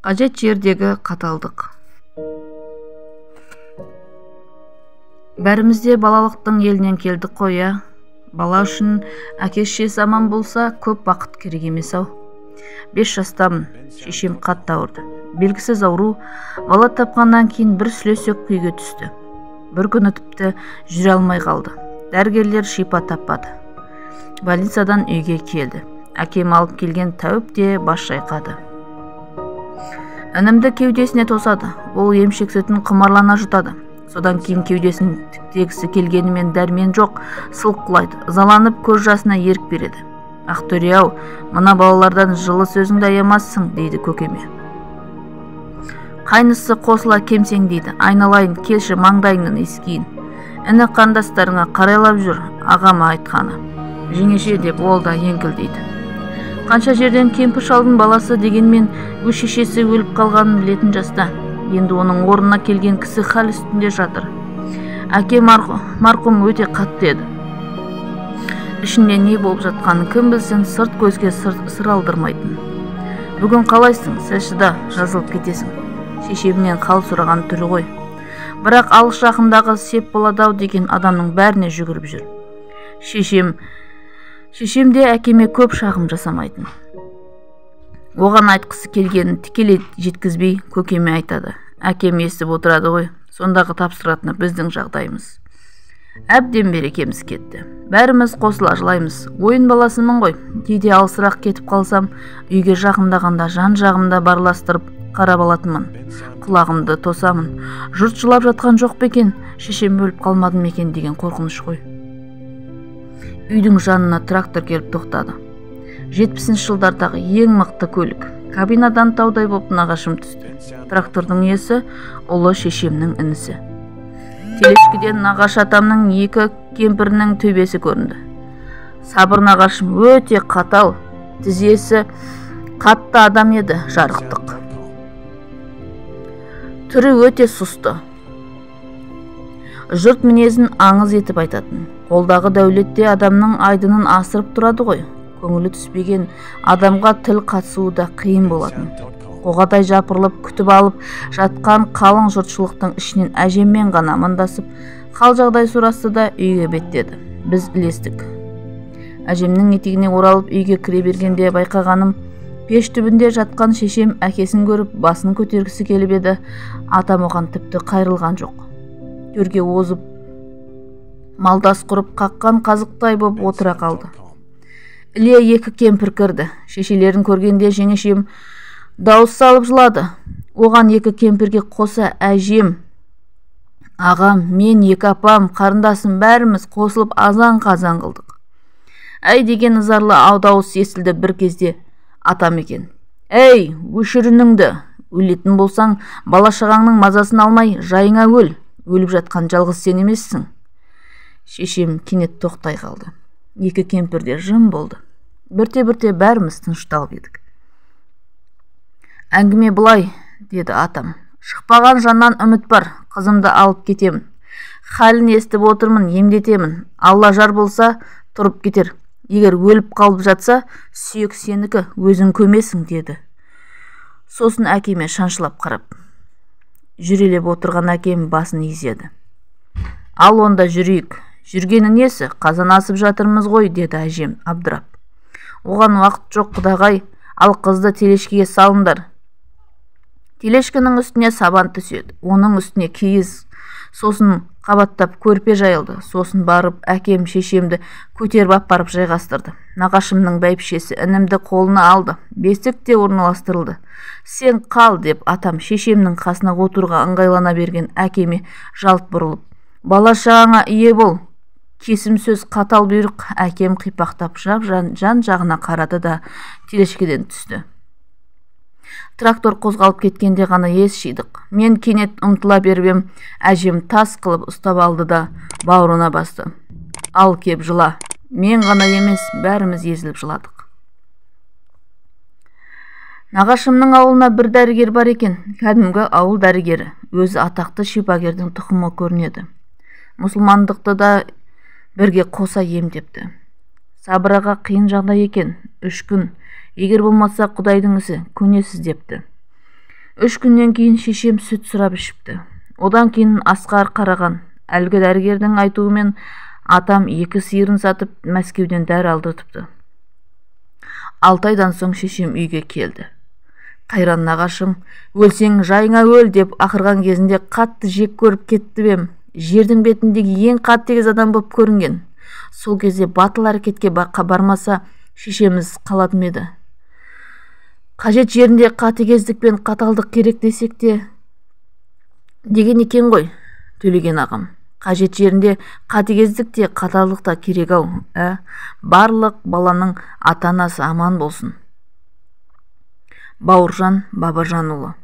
Қажет жердегі қаталдық. Бәрімізде балалықтың елінен келдік қой, иә. Бала үшін әке-шешесі аман болса, көп бақыт керек емес-ау. 5 жастамын, шешем қатты ауырды. Белгісіз ауру, бала тапқаннан кейін бір сүлесек күйге түсті. Бір күні тіпті жүре алмай қалды. Дәрігерлер шипа таппады. Больницадан үйге келді. Әкем алып келген тәуіп те бас шайқады. Інімді кеудесіне тосады. Ол емшек сүтін құмарлана жұтады. Содан кейін кеудесін тіктегісі келгенімен дәрмен жоқ, сылқылайды. Ызаланып көз жасына ерік береді. Ақтөре-ау, мына балалардан жылы сөзіңді аямассың, дейді көкеме. Қайнысы қосыла кемсең дейді. Айналайын, келші маңдайыңнан иіскейін. Іні қандастарыңа қарайлап жүр, ағама айтқаны. Жеңеше деп ол да еңкілдейді. Қанша жерден кемпір шалдың баласы дегенмен өз шешесі өліп қалғанын білетін жаста. Енді оның орнына келген кісі хал үстінде жатыр. Әке марқұм өте қатты еді. Ішінде не болып жатқанын кім білсін, сырт көзге сыр алдырмайтын. Бүгін қалайсың, сәшіда жазылып кетесің. Шешемнен хал сұраған түрі ғой. Бірақ алыс жақындағы сеп болады-ау деген адамның бәріне жүгіріп жүр. Шешем де әкеме көп шағым жасамайтын. Оған айтқысы келгенін тікелей жеткізбей көкеме айтады. Әкем естіп отырады ғой, сондағы тапсыратыны біздің жағдайымыз. Әбден берекеміз кетті. Бәріміз қосыла жылаймыз. Ойын баласымын ғой. Кейде алысырақ кетіп қалсам, үйге жақындағанда жан-жағымда барластырып қарап алатынмын. Құлағымды тосамын. Жұрт жылап жатқан жоқ па екен, шешем өліп қалмады ма екен деген қорқыныш қой. Үйдің жанына трактор келіп тоқтады. 70-ші жылдардағы ең мықты көлік. Кабинадан таудай боп нағашым түсті. Трактордың иесі ұлы шешемнің інісі. Телешкіден нағаш атамның екі кемпірінің төбесі көрінді. Сабыр нағашым өте қатал, тізесі қатты адам еді, жарықтық. Түрі өте сұсты. Жұрт мінезін аңыз етіп айтатын. Қолдағы дәулетте адамның айдынын асырып тұрады ғой. Көңілі түспеген адамға тіл қатысуы да қиын болатын. Қоғадай жапырылып күтіп алып жатқан қалың жұртшылықтың ішінен әжеммен ғана амандасып, қал жағдай сұрасты да үйге беттеді. Біз ілестік. Әжемнің етегіне оралып үйге кіре бергенде байқағаным, пеш түбінде жатқан шешем әкесін көріп басын көтергісі келіп еді. Атам оған тіпті қайрылған жоқ. Төрге озып, малдас құрып қаққан қазықтай боп отыра қалды. Іле екі кемпір кірді. Шешелерін көргенде жеңешем дауыс салып жылады. Оған екі кемпірге қоса әжем, ағам, мен, екі апам, қарындасым бәріміз қосылып азан-қазан қылдық. Әй деген ызарлы дауыс естілді бір кезде. Атам екен. Әй, өшір үніңді. Өлетін болсаң, бала-шағаңның мазасын алмай, жайыңа өл. Өліп жатқан жалғыз сен емессің. Шешем кенет тоқтай қалды. Екі кемпір де жым болды. Бірте-бірте бәріміз тынышталып едік. Әңгіме былай, деді атам. Шықпаған жаннан үміт бар, қызымды алып кетемін. Халін естіп отырмын, емдетемін. Алла жар болса, тұрып кетер. Егер өліп қалып жатса, сүйек сенікі, өзің көмесің, деді. Сосын әкеме шаншылап қарап. Жүрелеп отырған әкем басын изеді. Ал онда жүрейік. Жүргені несі, қазан асып жатырмыз ғой, деді әжем абдырап. Оған уақыт жоқ құдағай, ал қызды телешкеге салыңдар. Телешкінің үстіне сабан түседі, оның үстіне киіз, сосын қабаттап көрпе жайылды. Сосын барып әкем шешемді көтеріп апарып жайғастырды. Нағашымның бәйбішесі інімді қолына алды. Бесік те орналастырылды. Сен қал деп атам шешемнің қасына отыруға ыңғайлана берген әкеме жалт бұрылып. Бала шағаңа ие бол. Кесім сөз қатал бұйрық. Әкем қипақтап жан жағына қарады да телешкеден түсті. Трактор қозғалып кеткенде ғана ес жидық. Мен кенет ұмтыла беріп, әжем тас қылып ұстап алды да бауырына басты. Ал кеп жыла. Мен ғана емес, бәріміз езіліп жыладық. Нағашымның ауылына бір дәрігер бар екен. Кәдімгі ауыл дәрігері. Өзі атақты шипагердің тұқымы көрінеді. Мұсылмандықты да бірге қоса емдепті. Сабыраға қиын жағдай екен. 3 күн. Егер болмаса Құдайдың ісі, көнесіз депті. 3 күннен кейін шешем сүт сұрап ішіпті. Одан кейін Асқар қараған. Әлгі дәрігердің айтуымен атам 2 сиырын сатып Мәскеуден дәрі алдыртыпты. 6 айдан соң шешем үйге келді. Қайран нағашым, өлсең жайыңа өл деп ақырған кезінде қатты жек көріп кетті бем. Жердің бетіндегі ең қатыгез адам боп көрінген. Сол кезде батыл әрекетке бармаса шешеміз қалатын еді. Қажет жерінде қатыгездік пен қаталдық керек десек те деген екен ғой, Төлеген ағам. Қажет жерінде қатыгездік те қаталдық та керек-ау, барлық баланың ата-анасы аман болсын. Бауыржан Бабажанұлы.